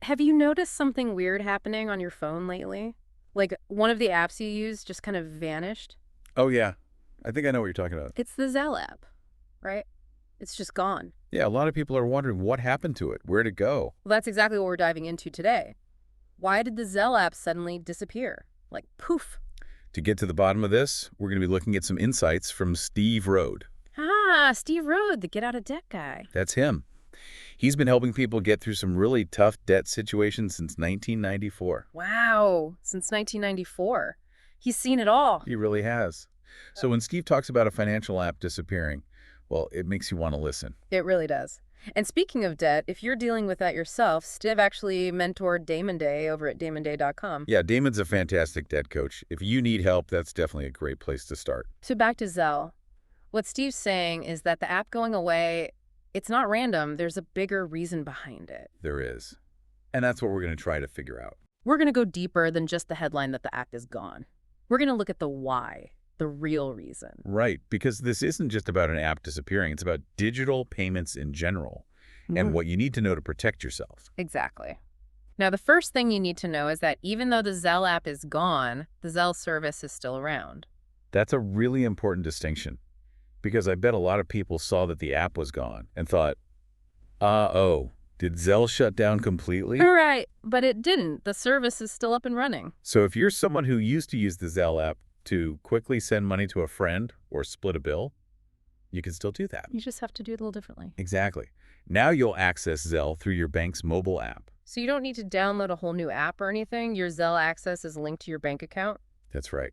Have you noticed something weird happening on your phone lately? Like one of the apps you use just kind of vanished? Oh, yeah. I think I know what you're talking about. It's the Zelle app, right? It's just gone. Yeah, a lot of people are wondering what happened to it. Where'd it go? Well, that's exactly what we're diving into today. Why did the Zelle app suddenly disappear? Like poof. To get to the bottom of this, we're going to be looking at some insights from Steve Rhode. Ah, Steve Rhode, the get out of debt guy. That's him. He's been helping people get through some really tough debt situations since 1994. Wow, since 1994. He's seen it all. He really has. So when Steve talks about a financial app disappearing, well, it makes you want to listen. It really does. And speaking of debt, if you're dealing with that yourself, Steve actually mentored Damon Day over at damonday.com. Yeah, Damon's a fantastic debt coach. If you need help, that's definitely a great place to start. So back to Zelle. What Steve's saying is that the app going away, it's not random. There's a bigger reason behind it. There is. And that's what we're going to try to figure out. We're going to go deeper than just the headline that the app is gone. We're going to look at the why, the real reason. Right, because this isn't just about an app disappearing. It's about digital payments in general and what you need to know to protect yourself. Exactly. Now, the first thing you need to know is that even though the Zelle app is gone, the Zelle service is still around. That's a really important distinction because I bet a lot of people saw that the app was gone and thought, oh, did Zelle shut down completely? Right, but it didn't. The service is still up and running. So if you're someone who used to use the Zelle app to quickly send money to a friend or split a bill, you can still do that. You just have to do it a little differently. Exactly. Now you'll access Zelle through your bank's mobile app. So you don't need to download a whole new app or anything. Your Zelle access is linked to your bank account. That's right.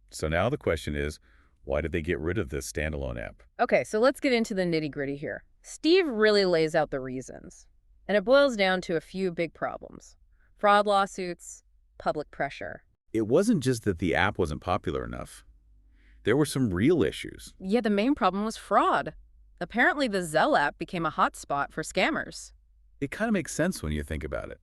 So now the question is, why did they get rid of this standalone app? Okay, so let's get into the nitty-gritty here. Steve really lays out the reasons, and it boils down to a few big problems. Fraud lawsuits, public pressure. It wasn't just that the app wasn't popular enough. There were some real issues. Yeah, the main problem was fraud. Apparently, the Zelle app became a hotspot for scammers. It kind of makes sense when you think about it.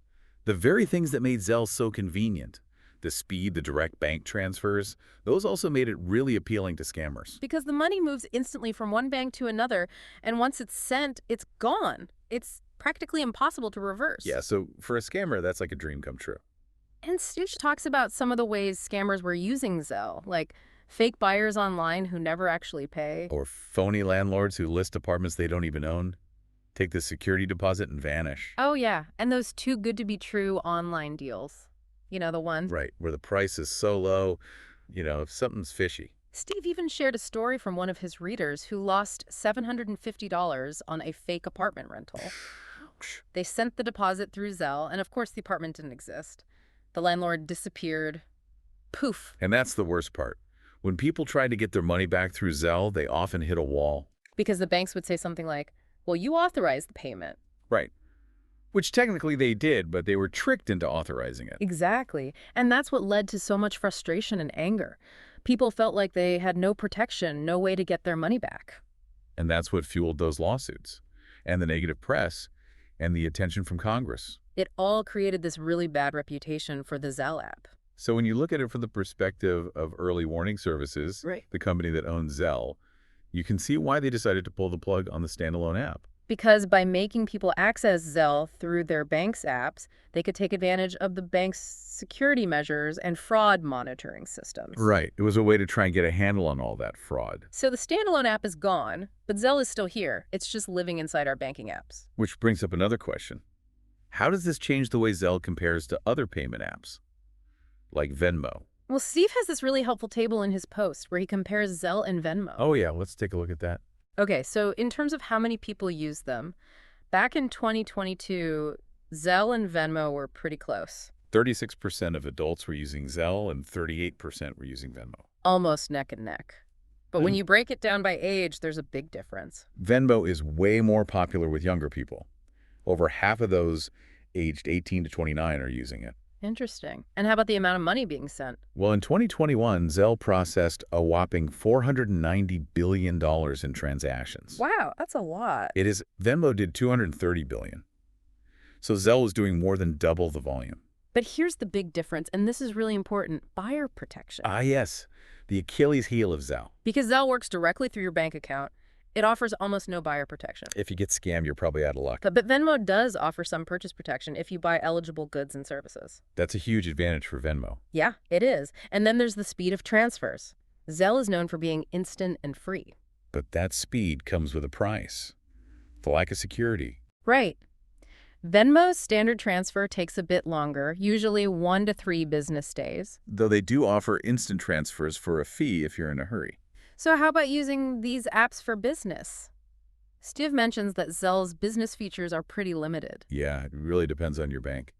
The very things that made Zelle so convenient, the speed, the direct bank transfers, those also made it really appealing to scammers. Because the money moves instantly from one bank to another, and once it's sent, it's gone. It's practically impossible to reverse. Yeah, so for a scammer, that's like a dream come true. And Steve talks about some of the ways scammers were using Zelle, like fake buyers online who never actually pay. Or phony landlords who list apartments they don't even own, take the security deposit and vanish. Oh, yeah, and those too good to be true online deals. You know, the ones. Right, where the price is so low, something's fishy. Steve even shared a story from one of his readers who lost $750 on a fake apartment rental. They sent the deposit through Zelle, and of course the apartment didn't exist. The landlord disappeared. Poof. And that's the worst part. When people tried to get their money back through Zelle, they often hit a wall. Because the banks would say something like, well, you authorized the payment. Right. Which technically they did, but they were tricked into authorizing it. Exactly. And that's what led to so much frustration and anger. People felt like they had no protection, no way to get their money back. And that's what fueled those lawsuits, and the negative press, and the attention from Congress. It all created this really bad reputation for the Zelle app. So when you look at it from the perspective of Early Warning Services, Right. the company that owns Zelle, you can see why they decided to pull the plug on the standalone app. Because by making people access Zelle through their bank's apps, they could take advantage of the bank's security measures and fraud monitoring systems. Right. It was a way to try and get a handle on all that fraud. So the standalone app is gone, but Zelle is still here. It's just living inside our banking apps. Which brings up another question. How does this change the way Zelle compares to other payment apps, like Venmo? Well, Steve has this really helpful table in his post where he compares Zelle and Venmo. Oh yeah, let's take a look at that. Okay, so in terms of how many people use them, back in 2022, Zelle and Venmo were pretty close. 36% of adults were using Zelle and 38% were using Venmo. Almost neck and neck. But when you break it down by age, there's a big difference. Venmo is way more popular with younger people. Over half of those aged 18 to 29 are using it. Interesting. And how about the amount of money being sent? Well, in 2021, Zelle processed a whopping $490 billion in transactions. Wow, that's a lot. Venmo did $230 billion. So Zelle was doing more than double the volume. But here's the big difference, and this is really important, buyer protection. Ah, yes, the Achilles heel of Zelle. Because Zelle works directly through your bank account, It offers almost no buyer protection. If you get scammed, you're probably out of luck. But Venmo does offer some purchase protection if you buy eligible goods and services. That's a huge advantage for Venmo. Yeah, it is. And then there's the speed of transfers. Zelle is known for being instant and free. But that speed comes with a price. The lack of security. Right. Venmo's standard transfer takes a bit longer, usually 1 to 3 business days. Though they do offer instant transfers for a fee if you're in a hurry. So how about using these apps for business? Steve mentions that Zelle's business features are pretty limited. Yeah, it really depends on your bank.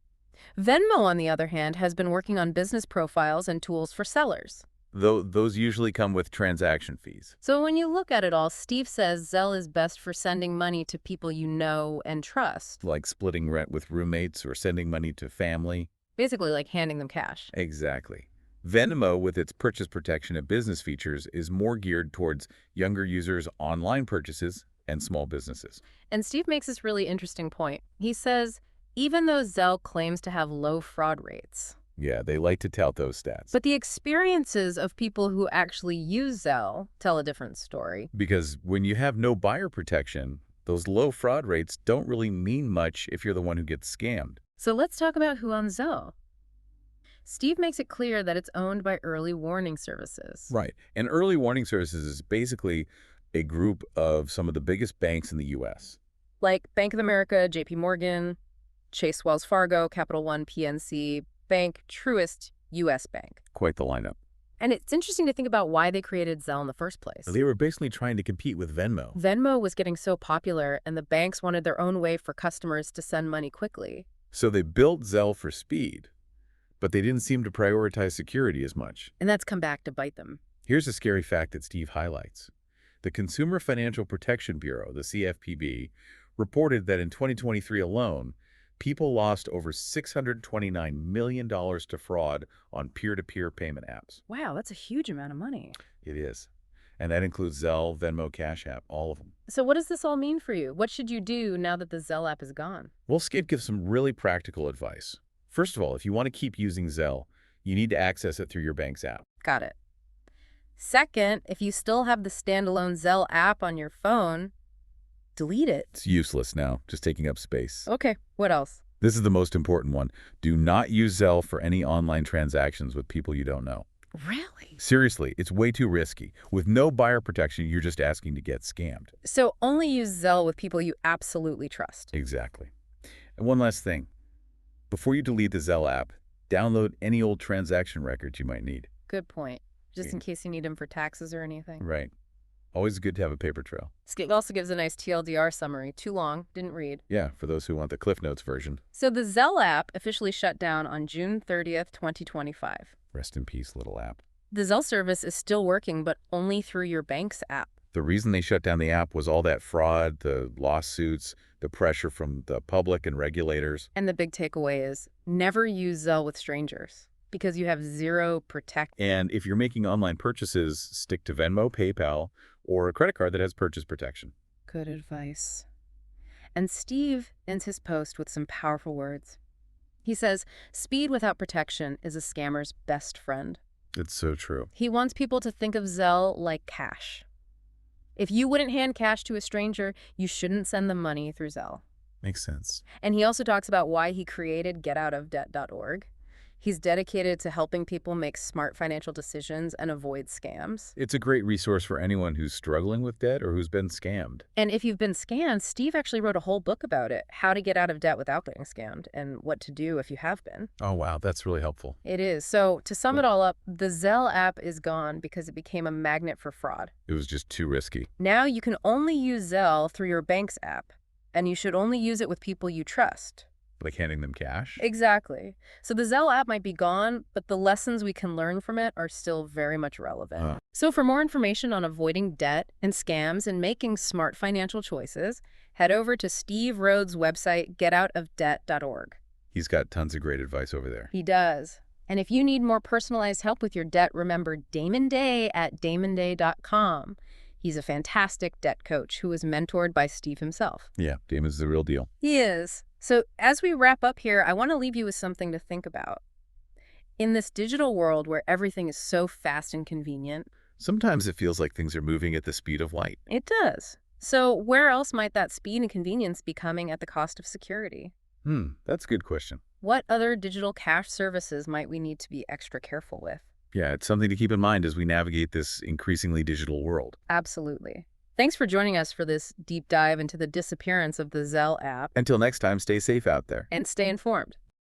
Venmo, on the other hand, has been working on business profiles and tools for sellers. Though those usually come with transaction fees. So when you look at it all, Steve says Zelle is best for sending money to people you know and trust. Like splitting rent with roommates or sending money to family. Basically like handing them cash. Exactly. Venmo, with its purchase protection and business features, is more geared towards younger users' online purchases and small businesses. And Steve makes this really interesting point. He says, even though Zelle claims to have low fraud rates, Yeah, they like to tout those stats. but the experiences of people who actually use Zelle tell a different story. Because when you have no buyer protection, those low fraud rates don't really mean much if you're the one who gets scammed. So let's talk about who owns Zelle. Steve makes it clear that it's owned by Early Warning Services. Right. And Early Warning Services is basically a group of some of the biggest banks in the U.S. Like Bank of America, JP Morgan, Chase Wells Fargo, Capital One, PNC, Bank, Truist, U.S. Bank. Quite the lineup. And it's interesting to think about why they created Zelle in the first place. They were basically trying to compete with Venmo. Venmo was getting so popular, and the banks wanted their own way for customers to send money quickly. So they built Zelle for speed, but they didn't seem to prioritize security as much. And that's come back to bite them. Here's a scary fact that Steve highlights. The Consumer Financial Protection Bureau, the CFPB, reported that in 2023 alone, people lost over $629 million to fraud on peer-to-peer payment apps. Wow, that's a huge amount of money. It is. And that includes Zelle, Venmo, Cash App, all of them. So what does this all mean for you? What should you do now that the Zelle app is gone? Well, Skid gives some really practical advice. First of all, if you want to keep using Zelle, you need to access it through your bank's app. Got it. Second, if you still have the standalone Zelle app on your phone, delete it. It's useless now, just taking up space. Okay, what else? This is the most important one. Do not use Zelle for any online transactions with people you don't know. Really? Seriously, it's way too risky. With no buyer protection, you're just asking to get scammed. So only use Zelle with people you absolutely trust. Exactly. And one last thing. Before you delete the Zelle app, download any old transaction records you might need. Good point. Just in case you need them for taxes or anything. Right. Always good to have a paper trail. Skip also gives a nice TLDR summary. Too long, didn't read. Yeah, for those who want the Cliff Notes version. So the Zelle app officially shut down on June 30th, 2025. Rest in peace, little app. The Zelle service is still working, but only through your bank's app. The reason they shut down the app was all that fraud, the lawsuits, the pressure from the public and regulators. And the big takeaway is never use Zelle with strangers because you have zero protection. And if you're making online purchases, stick to Venmo, PayPal, or a credit card that has purchase protection. Good advice. And Steve ends his post with some powerful words. He says, speed without protection is a scammer's best friend. It's so true. He wants people to think of Zelle like cash. If you wouldn't hand cash to a stranger, you shouldn't send them money through Zelle. Makes sense. And he also talks about why he created getoutofdebt.org. He's dedicated to helping people make smart financial decisions and avoid scams. It's a great resource for anyone who's struggling with debt or who's been scammed. And if you've been scammed, Steve actually wrote a whole book about it, how to get out of debt without getting scammed, and what to do if you have been. Oh, wow. That's really helpful. It is. So to sum it all up, the Zelle app is gone because it became a magnet for fraud. It was just too risky. Now you can only use Zelle through your bank's app, and you should only use it with people you trust. Like handing them cash? Exactly. So the Zelle app might be gone, but the lessons we can learn from it are still very much relevant. So for more information on avoiding debt and scams and making smart financial choices, head over to Steve Rhode's website, getoutofdebt.org. He's got tons of great advice over there. He does. And if you need more personalized help with your debt, remember Damon Day at damonday.com. He's a fantastic debt coach who was mentored by Steve himself. Yeah, Damon's the real deal. He is. So as we wrap up here, I want to leave you with something to think about. In this digital world where everything is so fast and convenient, Sometimes it feels like things are moving at the speed of light. it does. So where else might that speed and convenience be coming at the cost of security? That's a good question. What other digital cash services might we need to be extra careful with? Yeah, it's something to keep in mind as we navigate this increasingly digital world. Absolutely. Thanks for joining us for this deep dive into the disappearance of the Zelle app, Until next time, stay safe out there. and stay informed.